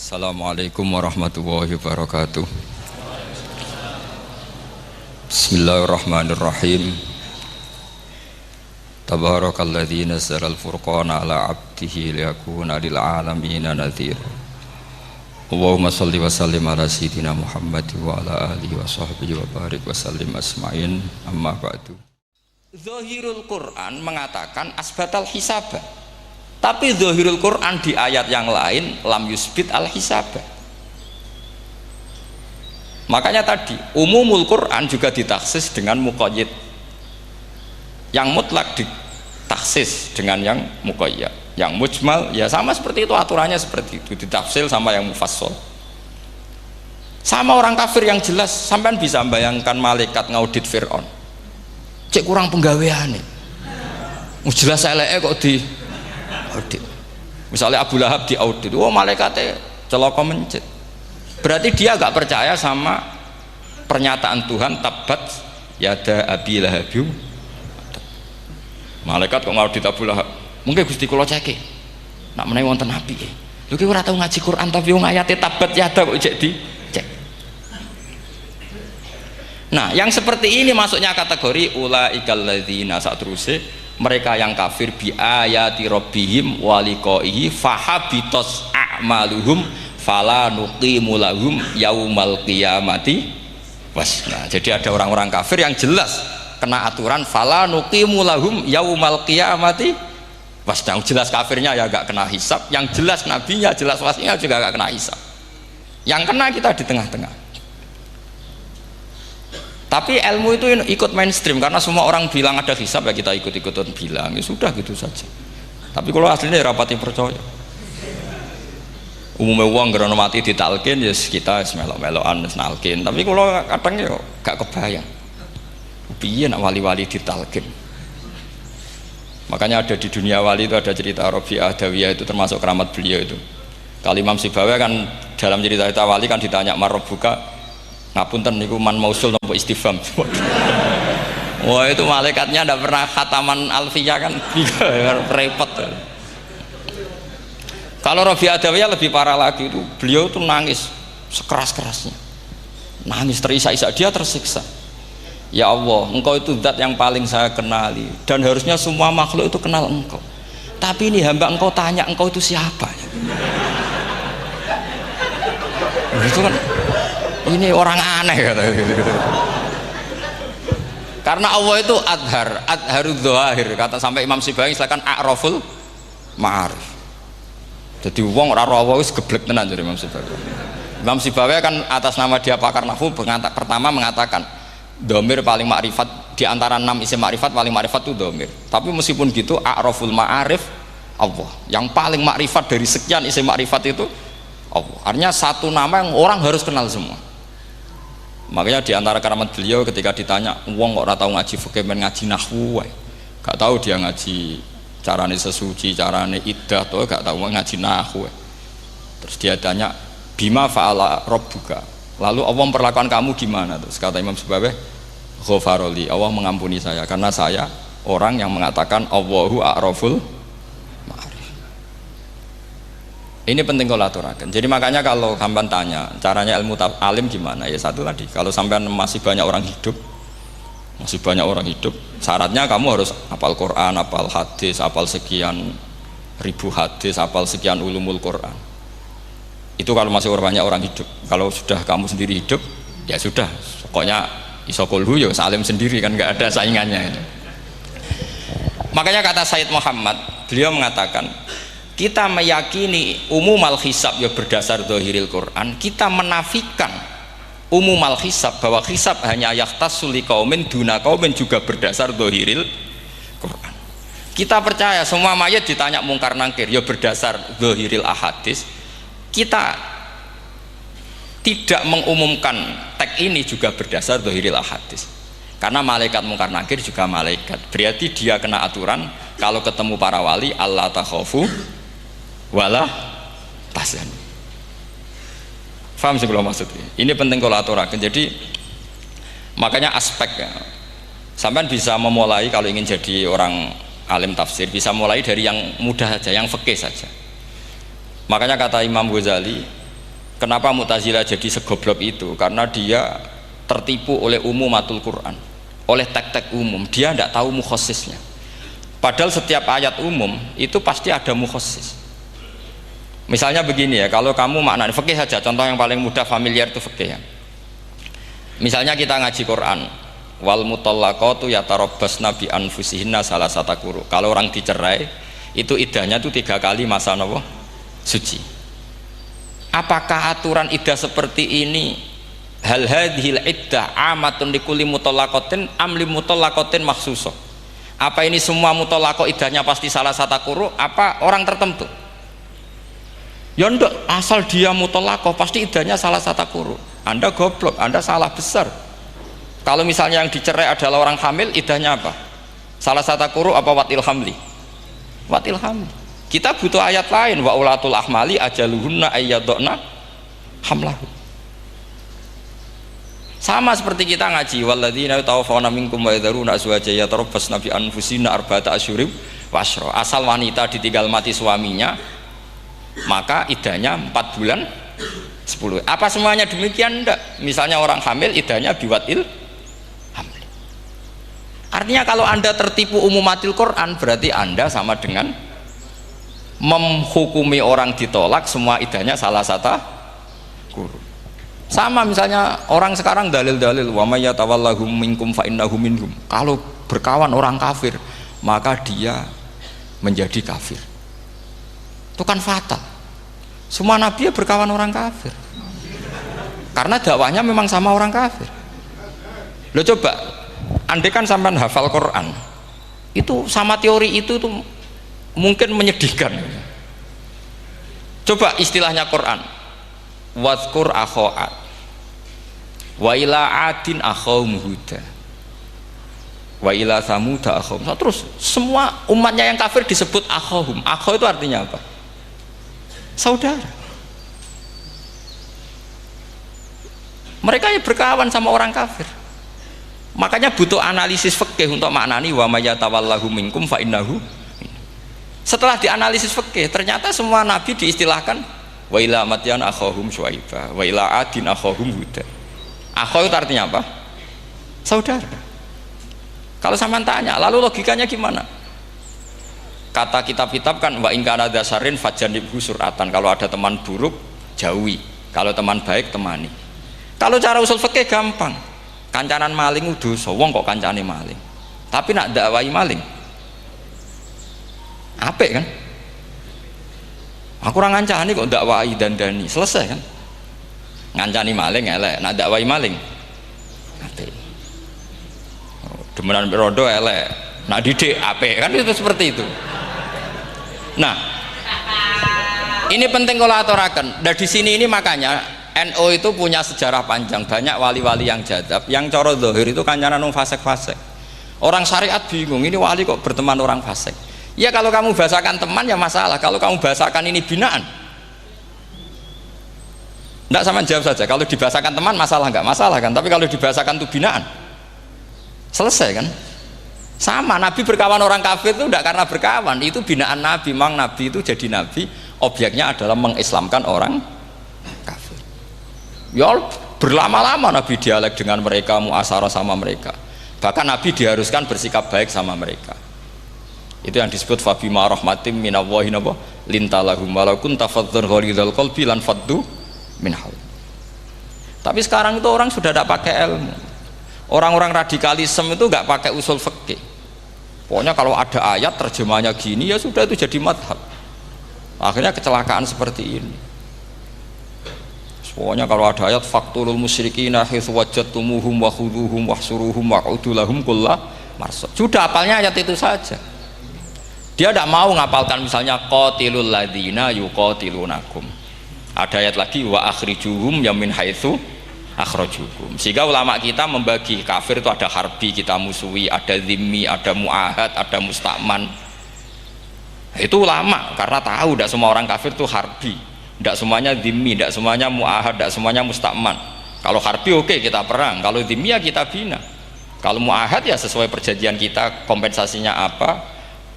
Assalamualaikum warahmatullahi wabarakatuh. Bismillahirrahmanirrahim. Tabarakalladzi nazzala al-furqana ala 'abdihi liyakuna lil 'alamina nadhira. Allahumma shalli wa sallim ala sayyidina Muhammad wa ala alihi wa sahbihi wa barik wa sallim asma'in, amma ba'du. Zahirul Quran mengatakan asbatal hisabah. Tapi zahirul Quran di ayat yang lain lam yusbit al hisabah. Makanya tadi umumul Quran juga ditaksis dengan muqayyid. Yang mutlak ditaksis dengan yang muqayyad. Yang mujmal ya sama seperti itu, aturannya seperti itu, ditafsil sama yang mufassal. Sama orang kafir yang jelas, sampean bisa bayangkan malaikat ngaudit Fir'aun. Cek kurang penggaweane. Jelas eleke kok di audit. Misalnya Abu Lahab diaudit, oh malaikatnya celaka mencet. Berarti dia gak percaya sama pernyataan Tuhan tabat yada Abi Lahab. Malaikat kok ngaudit Abu Lahab. Mungkin Gusti kula ceke. Nak menawi wonten apike. Lho ki ora tau ngaji Quran tapi wong ayate tabat yada kok cek dicek. Nah, yang seperti ini masuknya kategori ulaikal ladzina satruse mereka yang kafir bi ayati rabbihim wa liqaihi fahabitos a'maluhum fala nuqimu lahum yaumal qiyamati wasna. Jadi ada orang-orang kafir yang jelas kena aturan fala nuqimu lahum yaumal qiyamati wasna. Jelas kafirnya ya gak kena hisab, yang jelas nabinya, jelas wasinya juga gak kena hisab. Yang kena kita di tengah-tengah. Tapi ilmu itu ikut mainstream karena semua orang bilang ada hisab ya kita ikut-ikutan bilang, ya sudah gitu saja. Tapi kalau aslinya ya rapati percaya. Umumnya uang gerono mati ditalkin ya kita melok-melokan nalkin. Tapi kalau kadang ya gak kebayang. Piye nak wali-wali ditalkin. Makanya ada di dunia wali itu ada cerita Rabi'ah Adawiyah, itu termasuk keramat beliau itu. Kali Imam Sibawi kan dalam cerita wali kan ditanya marabbuka, ngapunten niku man mausul nopo istifham. Wah itu malaikatnya ndak pernah khataman alfiyah kan repot. Kalau Rabi'ah Adawiyah lebih parah lagi, itu beliau tuh nangis sekeras-kerasnya, nangis terisak-isak, dia tersiksa. Ya Allah, engkau itu zat yang paling saya kenali dan harusnya semua makhluk itu kenal engkau, tapi ini hamba engkau tanya engkau itu siapa itu kan ini orang aneh kata gitu. Karena Allah itu adharud dzahir, kata sampai Imam Sibawi silakan a'raful ma'arif. Jadi wong ora ora wis geblek tenan dari Imam Sibawi. Imam Sibawi kan atas nama dia pakar nahwu pertama mengatakan dhamir paling makrifat di antara 6 isim makrifat, paling makrifat itu dhamir. Tapi meskipun gitu a'raful ma'arif Allah. Yang paling makrifat dari sekian isim makrifat itu Allah. Artinya satu nama yang orang harus kenal semua. Makanya di antara keramat beliau ketika ditanya wong kok ora tau ngaji fikih men ngaji nahwu wae. Gak tahu dia ngaji carane sesuci, carane iddah to gak tahu ngaji nahwu. Terus dia tanya bima fa'ala rabbuka. Lalu Allah memperlakukan kamu gimana? Terus kata Imam Sibawi, ghafaroli, Allah mengampuni saya karena saya orang yang mengatakan Allahu a'raful ma'arif. Ini penting kalau aturakan. Jadi makanya kalau sampean tanya caranya ilmu alim gimana, ya satu tadi, kalau sampean masih banyak orang hidup, syaratnya kamu harus hafal Quran, hafal hadis, hafal sekian ribu hadis, hafal sekian ulumul Quran. Itu kalau masih banyak orang hidup. Kalau sudah kamu sendiri hidup, ya sudah, pokoknya isokulhu ya salim sendiri kan, nggak ada saingannya itu. Makanya kata Sayyid Muhammad, beliau mengatakan kita meyakini umumal hisab ya berdasar zahiril Quran, kita menafikan umumal hisab bahwa hisab hanya yahtassul liqaumin duna qaumin juga berdasar zahiril Quran. Kita percaya semua mayat ditanya mungkar nangkir ya berdasar zahiril ahadis. Kita tidak mengumumkan teks ini juga berdasar zahiril ahadis. Karena malaikat mungkar nangkir juga malaikat. Berarti dia kena aturan kalau ketemu para wali Allah takhafu wala tahzan. Faham sih kalau maksudnya? Ini penting kalau aturakan. Jadi makanya aspeknya sampean bisa memulai kalau ingin jadi orang alim tafsir, bisa mulai dari yang mudah saja, yang fikih saja. Makanya kata Imam Ghazali, Kenapa Mu'tazilah jadi segoblok itu? Karena dia tertipu oleh umumatul Quran, oleh teks-teks umum. Dia tidak tahu mukhasisnya. Padahal setiap ayat umum itu pasti ada mukhasis. Misalnya begini ya, kalau kamu maknanya fikih saja, contoh yang paling mudah familiar itu fikih ya. Misalnya kita ngaji Quran, wal mutallaqatu yatarabbasna bi anfusihinna salasata quru. Kalau orang dicerai, itu iddahnya itu 3 kali masa napa? Suci. Apakah aturan iddah seperti ini hal hadhil iddah amatun likulli mutallaqatin am li mutallaqatin makhsusah? Apa ini semua mutallaqah iddahnya pasti salah satu quru apa orang tertentu? Ya enggak, asal dia mutallaqah pasti iddahnya salah satu quru. Anda goblok, Anda salah besar. Kalau misalnya yang dicerai adalah orang hamil, iddahnya apa? Salah satu quru apa watil hamli? Watil hamli. Kita butuh ayat lain, wa ulatul ahmali ajaluhunna ayyadna hamlahu. Sama seperti kita ngaji walladzina tawaffawna minkum wa yadharuna azwaja yatarabbasna bi anfusina arba'ata asyhurin wa asyra. Asal wanita ditinggal mati suaminya, maka iddahnya 4 bulan 10. Apa semuanya demikian? Enggak. Misalnya orang hamil iddahnya biwatil hamil. Artinya kalau Anda tertipu umumatil Quran, berarti Anda sama dengan menghukumi orang ditolak semua iddahnya salah satu guru. Sama misalnya orang sekarang dalil-dalil wa may yatawallahum minkum fa innahu minhum. Kalau berkawan orang kafir, maka dia menjadi kafir. Itu kan fatal. Semua nabi ya berkawan orang kafir. Karena dakwahnya memang sama orang kafir. Lo coba, andai kan sampean hafal Quran, itu sama teori itu tuh mungkin menyedihkan. Coba istilahnya Quran, wazkur akho'at wa ila adin akhawum huda wa ila samuda akhawum. Terus semua umatnya yang kafir disebut akhawum. Akhaw itu artinya apa? Saudara. Mereka ya berkawan sama orang kafir. Makanya butuh analisis fikih untuk maknani wa may yatawallahu minkum fa innahu. Setelah dianalisis fikih, ternyata semua nabi diistilahkan wa ila madyan akhahum syuaiba wa ila adin akhahum huda. Akhaw itu artinya apa? Saudara. Kalau sama tanya, lalu logikanya gimana? Kata kitab-kitab kan wa in kana dasarin fajanibhu suratan. Kalau ada teman buruk, jauhi. Kalau teman baik, temani. Kalau cara usul fikih gampang. Kancanan maling dosa, wong kok kancane maling. Tapi nak dakwai maling apik kan? Aku ora ngancani kok dakwai dandani, selesai kan? Ngancani maling elek, nak dakwai maling apik. Demenan rondo elek, nak didik apik kan, itu seperti itu. Nah, ini penting kalau aturaken. Dan di sini ini makanya NU itu punya sejarah panjang, banyak wali-wali yang jadab, yang coro zahir itu kancanan wong fasik-fasik. Orang syariat bingung, ini wali kok berteman orang fasik. Ya kalau kamu bahasakan teman ya masalah, kalau kamu bahasakan ini binaan, tidak sama jawab saja. Kalau dibahasakan teman masalah nggak masalah kan, tapi kalau dibahasakan itu binaan, selesai kan? Sama, Nabi berkawan orang kafir itu tidak karena berkawan, itu binaan Nabi. Memang Nabi itu jadi Nabi, objeknya adalah mengislamkan orang kafir. Ya berlama-lama Nabi dialek dengan mereka, muasyarah sama mereka. Bahkan Nabi diharuskan bersikap baik sama mereka. Itu yang disebut fabima rahmatim minallahi lintalahum walau kunta fadzan ghalidhal qalbi lan faddu min haul. Tapi sekarang itu orang sudah tidak pakai ilmu. Orang-orang radikalisme itu nggak pakai usul fikih. Pokoknya kalau ada ayat terjemahnya gini ya sudah itu jadi madhab. Akhirnya kecelakaan seperti ini. Pokoknya kalau ada ayat faqtulul musyrikina haitsu wajadtumuhum wa khudhuhum wahsuruhum wa'udu lahum kulla marsad. Sudah hafalnya ayat itu saja. Dia tidak mau ngapalkan misalnya qatilul ladzina yuqatilunakum. Ada ayat lagi wa akhrijuhum yamin haitsu akhrajukum. Sehingga ulama kita membagi kafir itu ada harbi, kita musuhi, ada zimmi, ada muahad, ada musta'man. Itu ulama karena tahu tidak semua orang kafir itu harbi, tidak semuanya zimmi, tidak semuanya muahad, tidak semuanya musta'man. Kalau harbi oke, kita perang, kalau zimmi ya kita bina. Kalau muahad ya sesuai perjanjian kita, kompensasinya apa,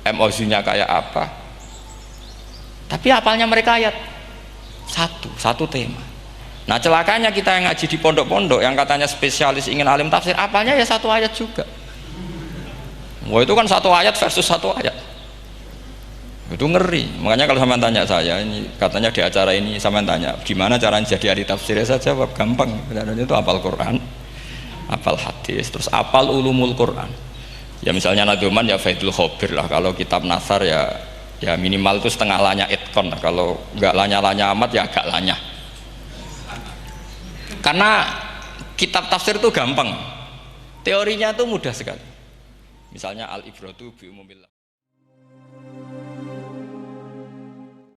MOU-nya kayak apa. Tapi apalnya mereka ayat satu tema. Nah celakanya kita yang ngaji di pondok-pondok yang katanya spesialis ingin alim tafsir, apalnya ya satu ayat juga. Wah itu kan satu ayat versus satu ayat, itu ngeri. Makanya kalau sama tanya saya, ini katanya di acara ini sama tanya gimana caranya jadi ahli tafsir, saya jawab gampang, itu hafal Quran, hafal hadis, terus hafal ulumul Quran. Ya misalnya Nadoman ya Faidul Khobir lah, kalau kitab Nasar ya minimal itu setengah lanya itkon lah. Kalau nggak lanya-lanya amat ya agak lanya, karena kitab tafsir itu gampang, teorinya itu mudah sekali. Misalnya al-ibratu bi umumil